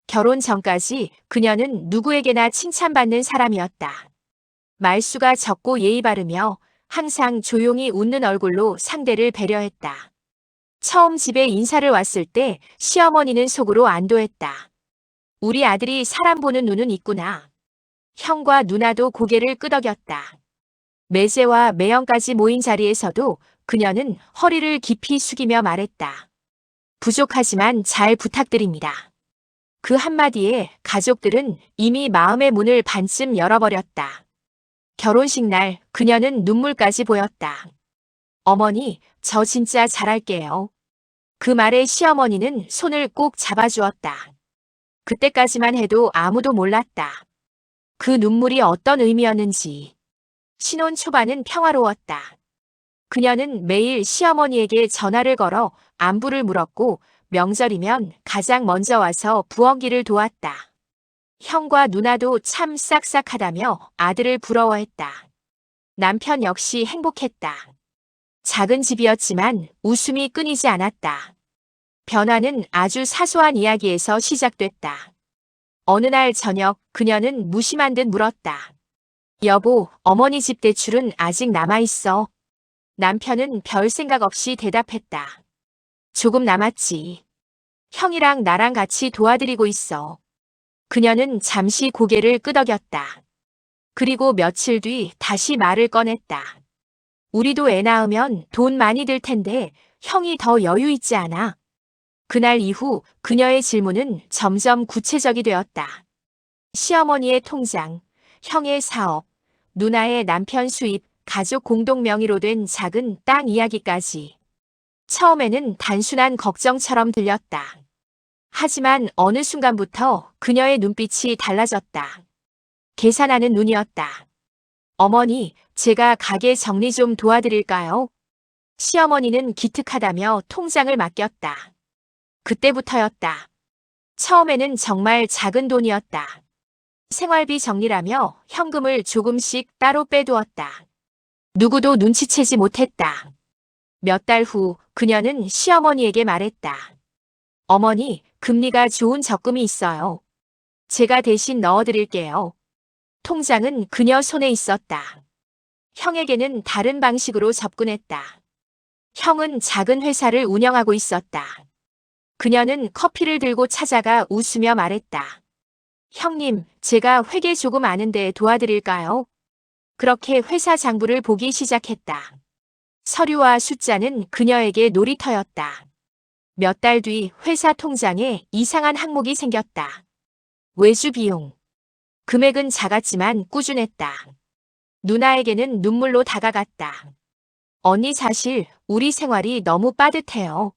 결혼 전까지 그녀는 누구에게나 칭찬받는 사람이었다. 말수가 적고 예의 바르며 항상 조용히 웃는 얼굴로 상대를 배려했다. 처음 집에 인사를 왔을 때 시어머니는 속으로 안도했다. 우리 아들이 사람 보는 눈은 있구나. 형과 누나도 고개를 끄덕였다. 매제와 매형까지 모인 자리에서도 그녀는 허리를 깊이 숙이며 말했다. 부족하지만 잘 부탁드립니다. 그 한마디에 가족들은 이미 마음의 문을 반쯤 열어버렸다. 결혼식 날 그녀는 눈물까지 보였다. 어머니, 저 진짜 잘할게요. 그 말에 시어머니는 손을 꼭 잡아주었다. 그때까지만 해도 아무도 몰랐다. 그 눈물이 어떤 의미였는지. 신혼 초반은 평화로웠다. 그녀는 매일 시어머니에게 전화를 걸어 안부를 물었고 명절이면 가장 먼저 와서 부엌일을 도왔다. 형과 누나도 참 싹싹하다며 아들을 부러워했다. 남편 역시 행복했다. 작은 집이었지만 웃음이 끊이지 않았다. 변화는 아주 사소한 이야기에서 시작됐다. 어느 날 저녁 그녀는 무심한 듯 물었다. 여보, 어머니 집 대출은 아직 남아있어. 남편은 별 생각 없이 대답했다. 조금 남았지. 형이랑 나랑 같이 도와드리고 있어. 그녀는 잠시 고개를 끄덕였다. 그리고 며칠 뒤 다시 말을 꺼냈다. 우리도 애 낳으면 돈 많이 들 텐데 형이 더 여유 있지 않아? 그날 이후 그녀의 질문은 점점 구체적이 되었다. 시어머니의 통장, 형의 사업, 누나의 남편 수입, 가족 공동 명의로 된 작은 땅 이야기까지. 처음에는 단순한 걱정처럼 들렸다. 하지만 어느 순간부터 그녀의 눈빛이 달라졌다. 계산하는 눈이었다. 어머니, 제가 가게 정리 좀 도와드릴까요? 시어머니는 기특하다며 통장을 맡겼다. 그때부터였다. 처음에는 정말 작은 돈이었다. 생활비 정리라며 현금을 조금씩 따로 빼두었다. 누구도 눈치채지 못했다. 몇 달 후 그녀는 시어머니에게 말했다. 어머니, 금리가 좋은 적금이 있어요. 제가 대신 넣어드릴게요. 통장은 그녀 손에 있었다. 형에게는 다른 방식으로 접근했다. 형은 작은 회사를 운영하고 있었다. 그녀는 커피를 들고 찾아가 웃으며 말했다. 형님, 제가 회계 조금 아는데 도와드릴까요? 그렇게 회사 장부를 보기 시작했다. 서류와 숫자는 그녀에게 놀이터였다. 몇 달 뒤 회사 통장에 이상한 항목이 생겼다. 외주 비용. 금액은 작았지만 꾸준했다. 누나에게는 눈물로 다가갔다. 언니 사실 우리 생활이 너무 빠듯해요.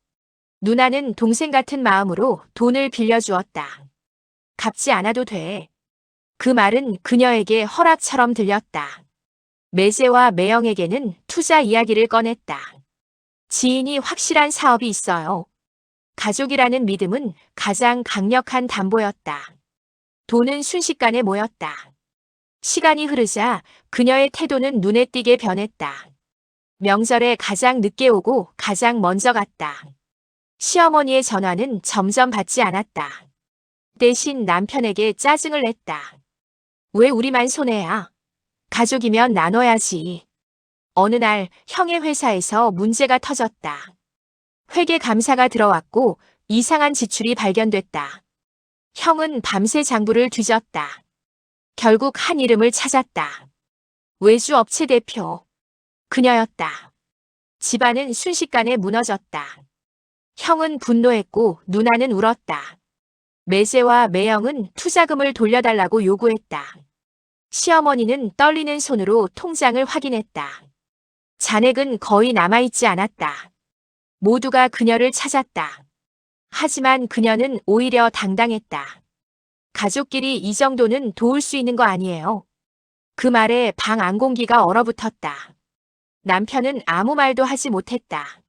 누나는 동생 같은 마음으로 돈을 빌려주었다. 갚지 않아도 돼. 그 말은 그녀에게 허락처럼 들렸다. 매제와 매형에게는 투자 이야기를 꺼냈다. 지인이 확실한 사업이 있어요. 가족이라는 믿음은 가장 강력한 담보였다. 돈은 순식간에 모였다. 시간이 흐르자 그녀의 태도는 눈에 띄게 변했다. 명절에 가장 늦게 오고 가장 먼저 갔다. 시어머니의 전화는 점점 받지 않았다. 대신 남편에게 짜증을 냈다. 왜 우리만 손해야? 가족이면 나눠야지. 어느 날 형의 회사에서 문제가 터졌다. 회계 감사가 들어왔고 이상한 지출이 발견됐다. 형은 밤새 장부를 뒤졌다. 결국 한 이름을 찾았다. 외주 업체 대표. 그녀였다. 집안은 순식간에 무너졌다. 형은 분노했고 누나는 울었다. 매제와 매형은 투자금을 돌려달라고 요구했다. 시어머니는 떨리는 손으로 통장을 확인했다. 잔액은 거의 남아있지 않았다. 모두가 그녀를 찾았다. 하지만 그녀는 오히려 당당했다. 가족끼리 이 정도는 도울 수 있는 거 아니에요. 그 말에 방 안공기가 얼어붙었다. 남편은 아무 말도 하지 못했다.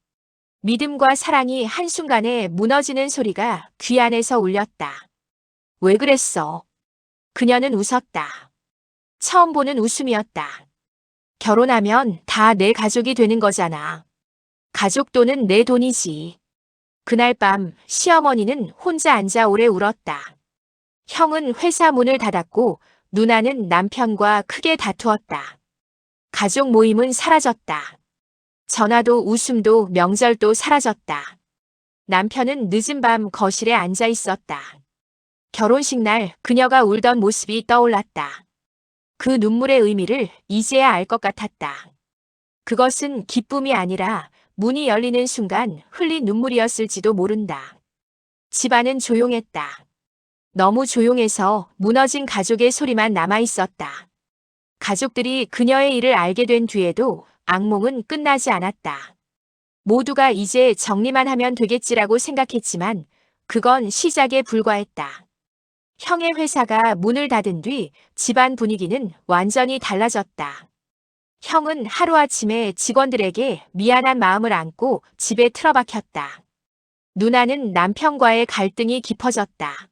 믿음과 사랑이 한순간에 무너지는 소리가 귀 안에서 울렸다. 왜 그랬어? 그녀는 웃었다. 처음 보는 웃음이었다. 결혼하면 다 내 가족이 되는 거잖아. 가족 돈은 내 돈이지. 그날 밤 시어머니는 혼자 앉아 오래 울었다. 형은 회사 문을 닫았고 누나는 남편과 크게 다투었다. 가족 모임은 사라졌다. 전화도 웃음도 명절도 사라졌다. 남편은 늦은 밤 거실에 앉아 있었다. 결혼식 날 그녀가 울던 모습이 떠올랐다. 그 눈물의 의미를 이제야 알 것 같았다. 그것은 기쁨이 아니라 문이 열리는 순간 흘린 눈물이었을지도 모른다. 집안은 조용했다. 너무 조용해서 무너진 가족의 소리만 남아 있었다. 가족들이 그녀의 일을 알게 된 뒤에도 악몽은 끝나지 않았다. 모두가 이제 정리만 하면 되겠지라고 생각했지만 그건 시작에 불과했다. 형의 회사가 문을 닫은 뒤 집안 분위기는 완전히 달라졌다. 형은 하루아침에 직원들에게 미안한 마음을 안고 집에 틀어박혔다. 누나는 남편과의 갈등이 깊어졌다.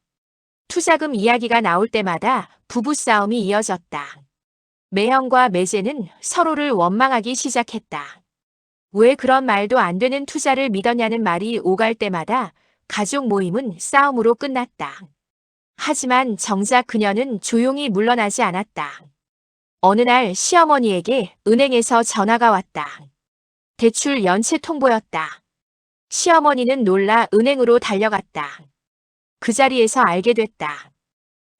투자금 이야기가 나올 때마다 부부싸움이 이어졌다. 매형과 매제는 서로를 원망하기 시작했다. 왜 그런 말도 안 되는 투자를 믿었냐는 말이 오갈 때마다 가족 모임은 싸움으로 끝났다. 하지만 정작 그녀는 조용히 물러나지 않았다. 어느 날 시어머니에게 은행에서 전화가 왔다. 대출 연체 통보였다. 시어머니는 놀라 은행으로 달려갔다. 그 자리에서 알게 됐다.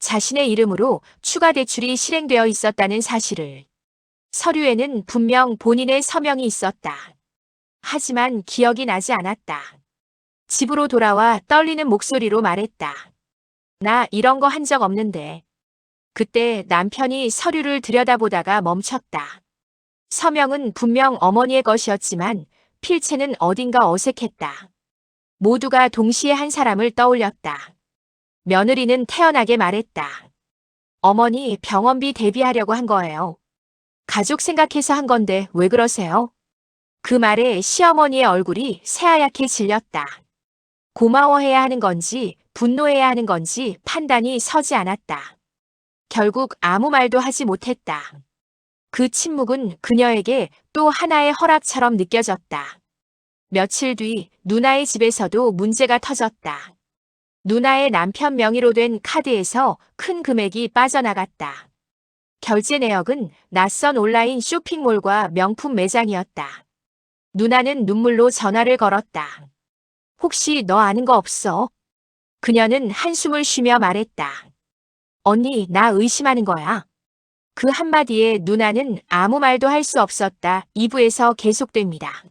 자신의 이름으로 추가 대출이 실행되어 있었다는 사실을. 서류에는 분명 본인의 서명이 있었다. 하지만 기억이 나지 않았다. 집으로 돌아와 떨리는 목소리로 말했다. 나 이런 거 한 적 없는데. 그때 남편이 서류를 들여다보다가 멈췄다. 서명은 분명 어머니의 것이었지만 필체는 어딘가 어색했다. 모두가 동시에 한 사람을 떠올렸다. 며느리는 태연하게 말했다. 어머니 병원비 대비하려고 한 거예요. 가족 생각해서 한 건데 왜 그러세요? 그 말에 시어머니의 얼굴이 새하얗게 질렸다. 고마워해야 하는 건지 분노해야 하는 건지 판단이 서지 않았다. 결국 아무 말도 하지 못했다. 그 침묵은 그녀에게 또 하나의 허락처럼 느껴졌다. 며칠 뒤 누나의 집에서도 문제가 터졌다. 누나의 남편 명의로 된 카드에서 큰 금액이 빠져나갔다. 결제 내역은 낯선 온라인 쇼핑몰과 명품 매장이었다. 누나는 눈물로 전화를 걸었다. 혹시 너 아는 거 없어? 그녀는 한숨을 쉬며 말했다. 언니, 나 의심하는 거야. 그 한마디에 누나는 아무 말도 할 수 없었다. 2부에서 계속됩니다.